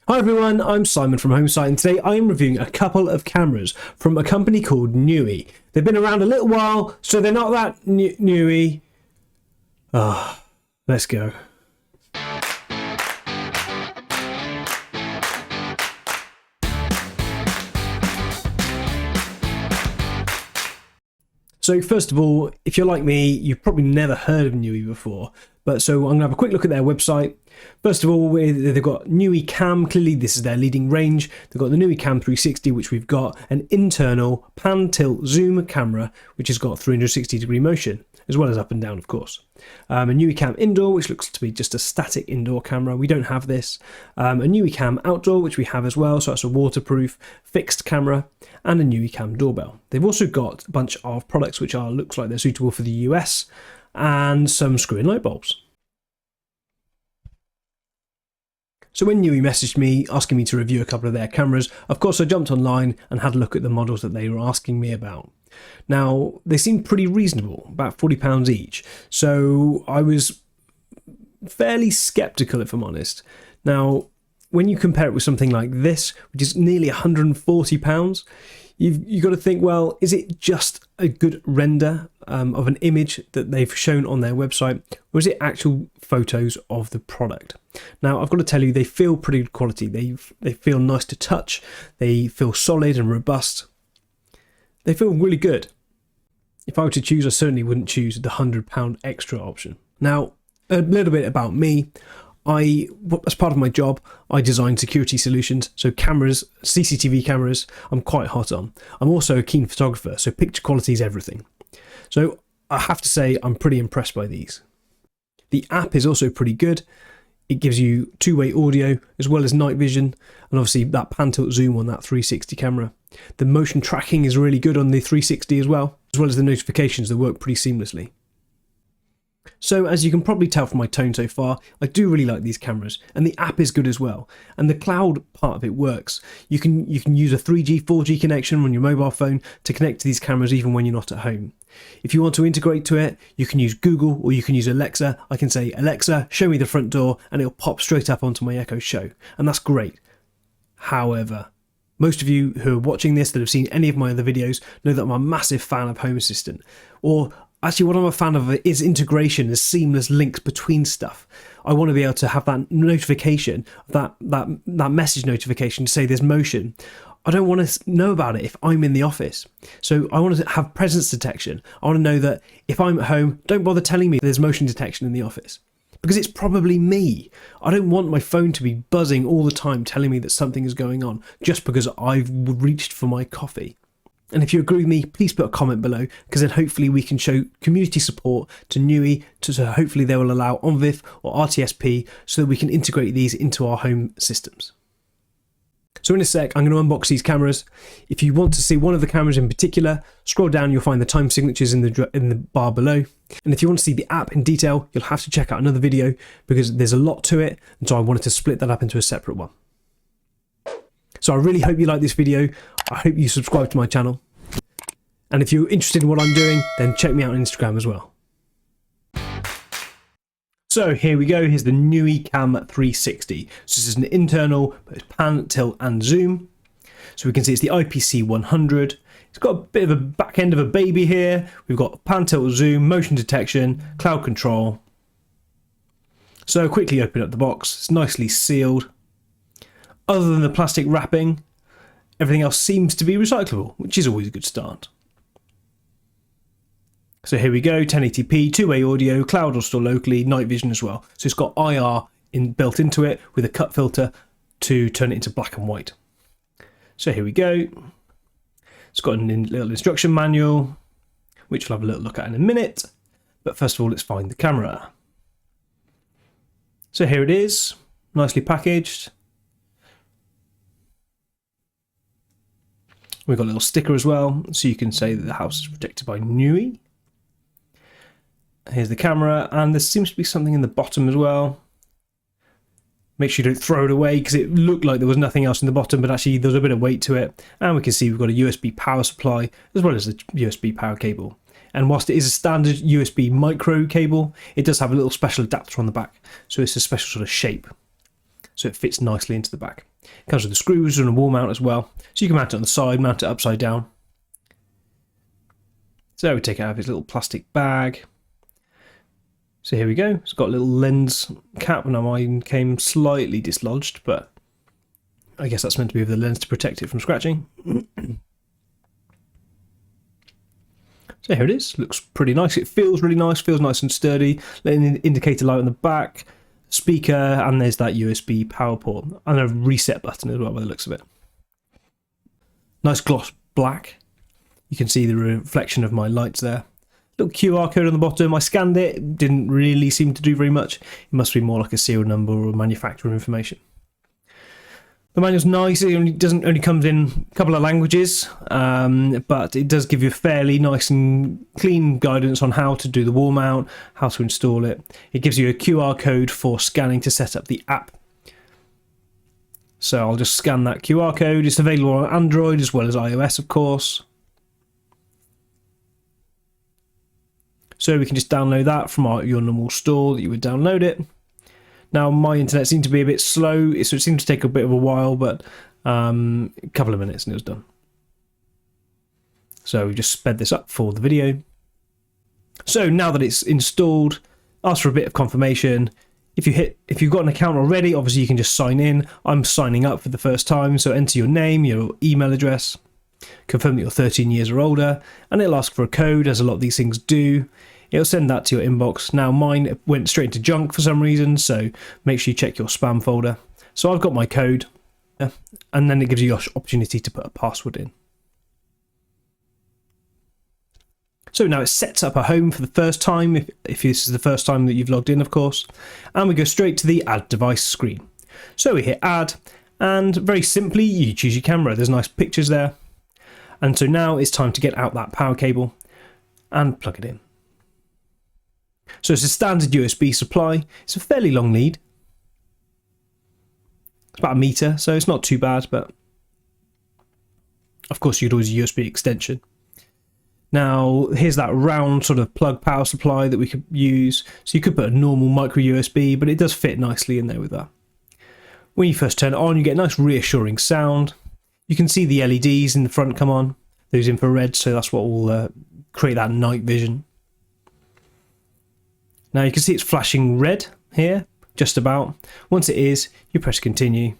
Hi everyone, I'm Simon from Homesight, and today I am reviewing a couple of cameras from a company called Nooie. They've been around a little while, so they're not that newy. Let's go. So first of all, if you're like me, you've probably never heard of Nooie before. But so I'm going to have a quick look at their website. First of all, they've got Nooie Cam. Clearly, this is their leading range. They've got the Nooie Cam 360, which we've got an internal pan, tilt, zoom camera, which has got 360-degree motion, as well as up and down, of course. A Nooie Cam Indoor, which looks to be just a static indoor camera. We don't have this. A Nooie Cam Outdoor, which we have as well, so that's a waterproof fixed camera, and a Nooie Cam Doorbell. They've also got a bunch of products which looks like they're suitable for the US, and some screw-in light bulbs. So when Nooie messaged me asking me to review a couple of their cameras, of course I jumped online and had a look at the models that they were asking me about. Now, they seemed pretty reasonable, about £40 each, so I was fairly sceptical, if I'm honest. Now, when you compare it with something like this, which is nearly £140, you've got to think, well, is it just a good render of an image that they've shown on their website, or is it actual photos of the product? Now, I've got to tell you, they feel pretty good quality. They feel nice to touch. They feel solid and robust. They feel really good. If I were to choose, I certainly wouldn't choose the £100 extra option. Now, a little bit about me. As part of my job, I design security solutions, so cameras, CCTV cameras, I'm quite hot on. I'm also a keen photographer, so picture quality is everything. So I have to say I'm pretty impressed by these. The app is also pretty good. It gives you two-way audio as well as night vision, and obviously that pan tilt zoom on that 360 camera. The motion tracking is really good on the 360 as well as the notifications that work pretty seamlessly. So as you can probably tell from my tone so far, I do really like these cameras, and the app is good as well, and the cloud part of it works. You can use a 3G, 4G connection on your mobile phone to connect to these cameras even when you're not at home. If you want to integrate to it, you can use Google or you can use Alexa. I can say, Alexa, show me the front door, and it'll pop straight up onto my Echo Show, and that's great. However, most of you who are watching this that have seen any of my other videos know that I'm a massive fan of Home Assistant, or actually, what I'm a fan of is integration, is seamless links between stuff. I want to be able to have that notification, that message notification to say there's motion. I don't want to know about it if I'm in the office. So I want to have presence detection. I want to know that if I'm at home, don't bother telling me there's motion detection in the office, because it's probably me. I don't want my phone to be buzzing all the time telling me that something is going on just because I've reached for my coffee. And if you agree with me, please put a comment below, because then hopefully we can show community support to Nooie, so hopefully they will allow OnVIF or RTSP so that we can integrate these into our home systems. So in a sec, I'm going to unbox these cameras. If you want to see one of the cameras in particular, scroll down, you'll find the time signatures in the bar below. And if you want to see the app in detail, you'll have to check out another video, because there's a lot to it, and so I wanted to split that up into a separate one. So I really hope you like this video. I hope you subscribe to my channel. And if you're interested in what I'm doing, then check me out on Instagram as well. So here we go. Here's the Nooie Cam 360. So this is an internal, but it's pan, tilt and zoom. So we can see it's the IPC 100. It's got a bit of a back end of a baby here. We've got pan, tilt, zoom, motion detection, cloud control. So quickly open up the box. It's nicely sealed. Other than the plastic wrapping, everything else seems to be recyclable, which is always a good start. So here we go, 1080p, two-way audio, cloud or store locally, night vision as well. So it's got IR built into it with a cut filter to turn it into black and white. So here we go. It's got a little instruction manual, which we'll have a little look at in a minute. But first of all, let's find the camera. So here it is, nicely packaged. We've got a little sticker as well, so you can say that the house is protected by Nooie. Here's the camera, and there seems to be something in the bottom as well. Make sure you don't throw it away, because it looked like there was nothing else in the bottom, but actually there's a bit of weight to it. And we can see we've got a USB power supply, as well as a USB power cable. And whilst it is a standard USB micro cable, it does have a little special adapter on the back. So it's a special sort of shape. So it fits nicely into the back. It comes with the screws and a wall mount as well, so you can mount it on the side, mount it upside down. So we take it out of its little plastic bag. So here we go. It's got a little lens cap. Now mine came slightly dislodged, but I guess that's meant to be with the lens to protect it from scratching. So here it is. Looks pretty nice. It feels really nice. Feels nice and sturdy. Letting indicator light on the back, speaker, and there's that USB power port and a reset button as well by the looks of it. Nice gloss black. You can see the reflection of my lights there. Little QR code on the bottom. I scanned it. Didn't really seem to do very much. It must be more like a serial number or manufacturer information. The manual's nice. It only comes in a couple of languages, but it does give you a fairly nice and clean guidance on how to do the wall mount, how to install it. It gives you a QR code for scanning to set up the app. So I'll just scan that QR code. It's available on Android as well as iOS, of course. So we can just download that from your normal store that you would download it. Now my internet seemed to be a bit slow, so it seemed to take a bit of a while, but a couple of minutes and it was done. So we just sped this up for the video. So now that it's installed, ask for a bit of confirmation. If you've got an account already, obviously you can just sign in. I'm signing up for the first time, so enter your name, your email address, confirm that you're 13 years or older, and it'll ask for a code, as a lot of these things do. It'll send that to your inbox. Now mine went straight into junk for some reason, so make sure you check your spam folder. So I've got my code, and then it gives you the opportunity to put a password in. So now it sets up a home for the first time, if this is the first time that you've logged in, of course, and we go straight to the add device screen. So we hit add, and very simply you choose your camera. There's nice pictures there. And so now it's time to get out that power cable and plug it in. So it's a standard USB supply. It's a fairly long lead. It's about 1 meter, so it's not too bad, but of course you could always use a USB extension. Now here's that round sort of plug power supply that we could use. So you could put a normal micro USB, but it does fit nicely in there with that. When you first turn it on, you get a nice reassuring sound. You can see the LEDs in the front come on, those infrared, so that's what will create that night vision. Now you can see it's flashing red here, just about. Once it is, you press continue.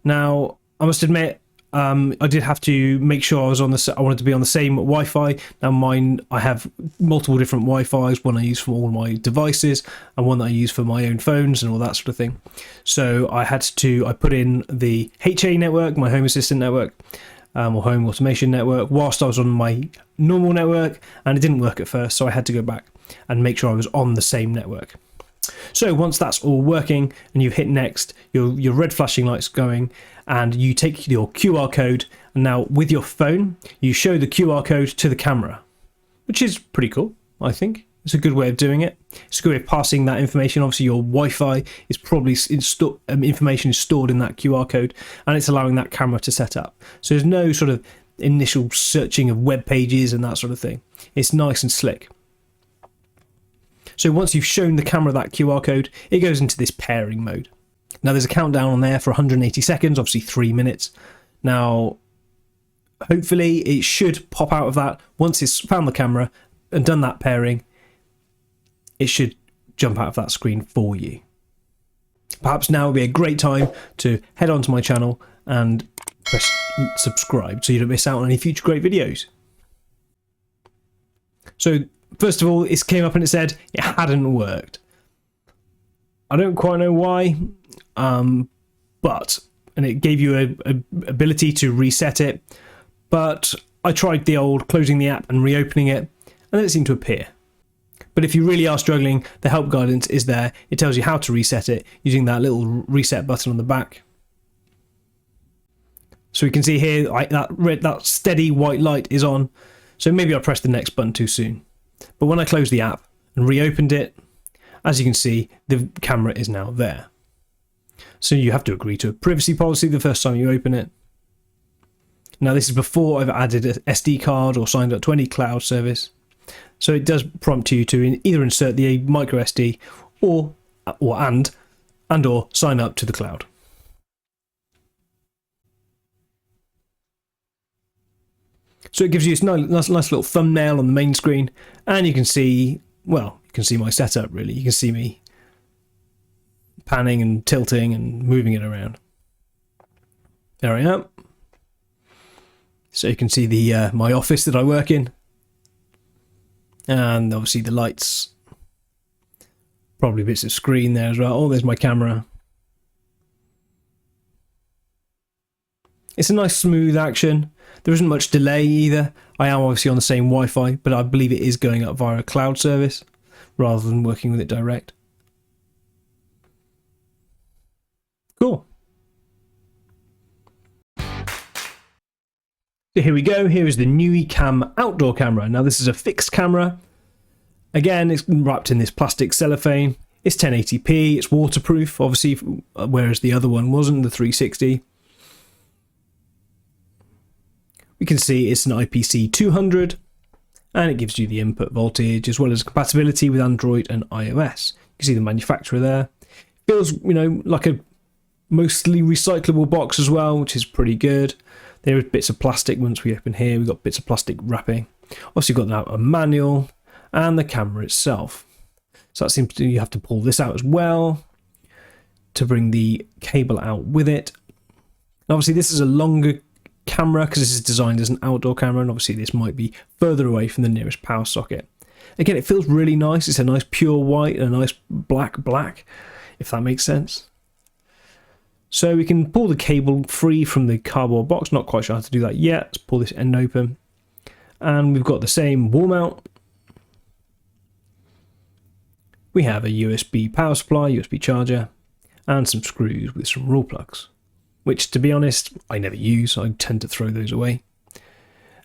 Now, I must admit, I did have to make sure I wanted to be on the same Wi-Fi. Now mine, I have multiple different Wi-Fis, one I use for all my devices and one that I use for my own phones and all that sort of thing. So I put in the HA network, my Home Assistant network, or Home Automation network, whilst I was on my normal network, and it didn't work at first, so I had to go back and make sure I was on the same network. So once that's all working and you've hit next, your red flashing light's going, and you take your QR code, and now with your phone you show the QR code to the camera, which is pretty cool. I think it's a good way of doing it. It's a good way of passing that information. Obviously your Wi-Fi is probably information is stored in that QR code, and it's allowing that camera to set up, so there's no sort of initial searching of web pages and that sort of thing. It's nice and slick. So once you've shown the camera that QR code, it goes into this pairing mode. Now there's a countdown on there for 180 seconds, obviously 3 minutes. Now, hopefully it should pop out of that. Once it's found the camera and done that pairing, it should jump out of that screen for you. Perhaps now would be a great time to head onto my channel and press subscribe so you don't miss out on any future great videos. So first of all, it came up and it said it hadn't worked. I don't quite know why, and it gave you a ability to reset it, but I tried the old closing the app and reopening it, and then it seemed to appear. But if you really are struggling, the help guidance is there. It tells you how to reset it using that little reset button on the back. So we can see here that steady white light is on, so maybe I pressed the next button too soon. But when I closed the app and reopened it, as you can see, the camera is now there. So you have to agree to a privacy policy the first time you open it. Now this is before I've added an SD card or signed up to any cloud service. So it does prompt you to either insert the micro SD or sign up to the cloud. So it gives you this nice little thumbnail on the main screen, and you can see, well, you can see my setup really. You can see me panning and tilting and moving it around. There I am. So you can see the my office that I work in, and obviously the lights, probably bits of screen there as well. Oh, there's my camera. It's a nice smooth action. There isn't much delay either. I am obviously on the same Wi-Fi, but I believe it is going up via a cloud service rather than working with it direct. Cool. So here we go. Here is the Nooie Cam outdoor camera. Now this is a fixed camera. Again, it's wrapped in this plastic cellophane. It's 1080p. It's waterproof, obviously, whereas the other one wasn't, the 360. We can see it's an IPC200, and it gives you the input voltage as well as compatibility with Android and iOS. You can see the manufacturer there. Feels, you know, like a mostly recyclable box as well, which is pretty good. There are bits of plastic. Once we open here, we've got bits of plastic wrapping. Also, you've got now a manual and the camera itself. So that seems to, you have to pull this out as well to bring the cable out with it. And obviously, this is a longer camera because this is designed as an outdoor camera, and obviously this might be further away from the nearest power socket. Again, it feels really nice. It's a nice pure white and a nice black, if that makes sense. So we can pull the cable free from the cardboard box. Not quite sure how to do that yet. Let's pull this end open, and we've got the same wall mount. We have a USB power supply, USB charger, and some screws with some raw plugs, which, to be honest, I never use. I tend to throw those away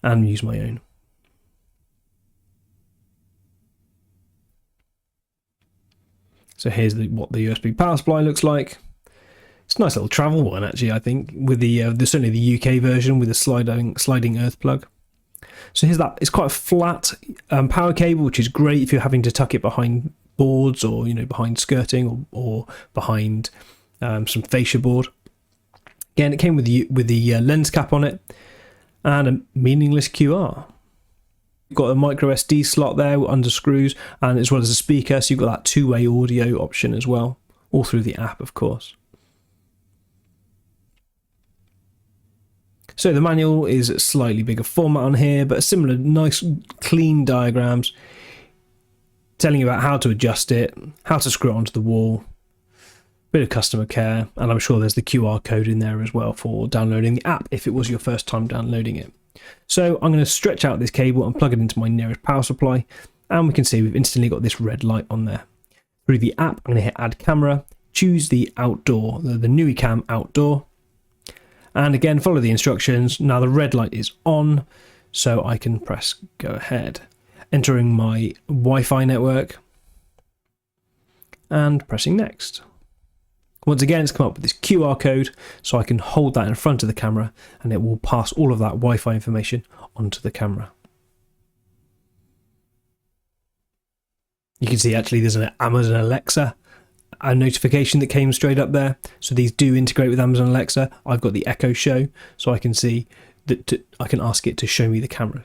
and use my own. So here's what the USB power supply looks like. It's a nice little travel one, actually, I think, with there's certainly the UK version with a sliding earth plug. So here's that. It's quite a flat power cable, which is great if you're having to tuck it behind boards, or, you know, behind skirting, or behind some fascia board. Again, it came with the lens cap on it and a meaningless QR. You've got a micro SD slot there under screws, and as well as a speaker, so you've got that two-way audio option as well, all through the app, of course. So the manual is a slightly bigger format on here, but a similar nice clean diagrams telling you about how to adjust it, how to screw it onto the wall, bit of customer care, and I'm sure there's the QR code in there as well for downloading the app if it was your first time downloading it. So I'm going to stretch out this cable and plug it into my nearest power supply, and we can see we've instantly got this red light on there. Through the app, I'm going to hit add camera, choose the outdoor, the Nooie Cam outdoor, and again follow the instructions. Now the red light is on, so I can press go ahead, entering my Wi-Fi network and pressing next. Once again, it's come up with this QR code, so I can hold that in front of the camera and it will pass all of that Wi-Fi information onto the camera. You can see actually there's an Amazon Alexa a notification that came straight up there. So these do integrate with Amazon Alexa. I've got the Echo Show, so I can see that I can ask it to show me the camera.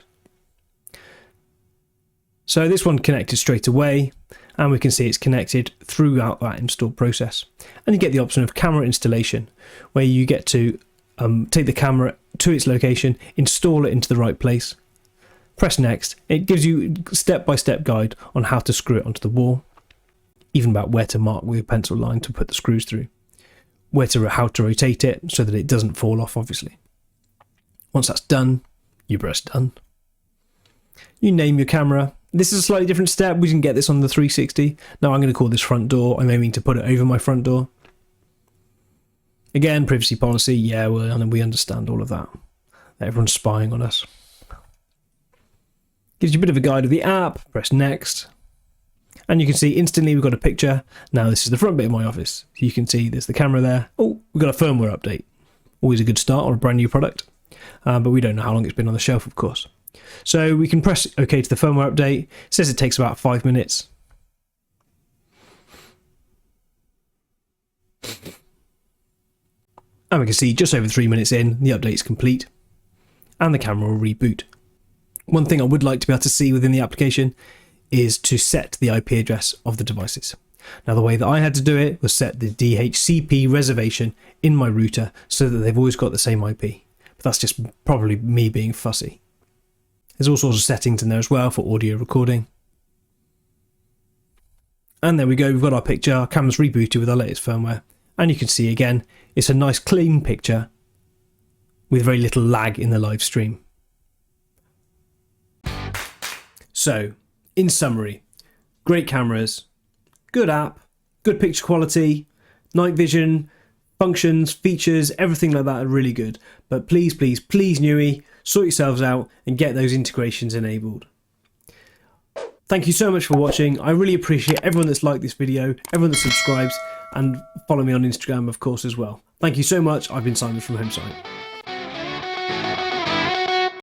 So this one connected straight away, and we can see it's connected throughout that install process. And you get the option of camera installation, where you get to take the camera to its location, install it into the right place, press next. It gives you a step-by-step guide on how to screw it onto the wall, even about where to mark with a pencil line to put the screws through, how to rotate it so that it doesn't fall off, obviously. Once that's done, you press done. You name your camera. This is a slightly different step. We didn't get this on the 360. Now I'm going to call this front door. I'm aiming to put it over my front door. Again, privacy policy. Yeah, we understand all of that. Everyone's spying on us. Gives you a bit of a guide of the app. Press next. And you can see instantly we've got a picture. Now this is the front bit of my office. You can see there's the camera there. Oh, we've got a firmware update. Always a good start on a brand new product. But we don't know how long it's been on the shelf, of course. So we can press OK to the firmware update. It says it takes about 5 minutes. And we can see just over 3 minutes in, the update's complete. And the camera will reboot. One thing I would like to be able to see within the application is to set the IP address of the devices. Now the way that I had to do it was set the DHCP reservation in my router so that they've always got the same IP. But that's just probably me being fussy. There's all sorts of settings in there as well for audio recording. And there we go, we've got our picture, our camera's rebooted with our latest firmware. And you can see again, it's a nice clean picture with very little lag in the live stream. So, in summary, great cameras, good app, good picture quality, night vision, functions, features, everything like that are really good. But please, please, please, Nooie, sort yourselves out and get those integrations enabled. Thank you so much for watching. I really appreciate everyone that's liked this video, everyone that subscribes, and follow me on Instagram, of course, as well. Thank you so much. I've been Simon from Homesight.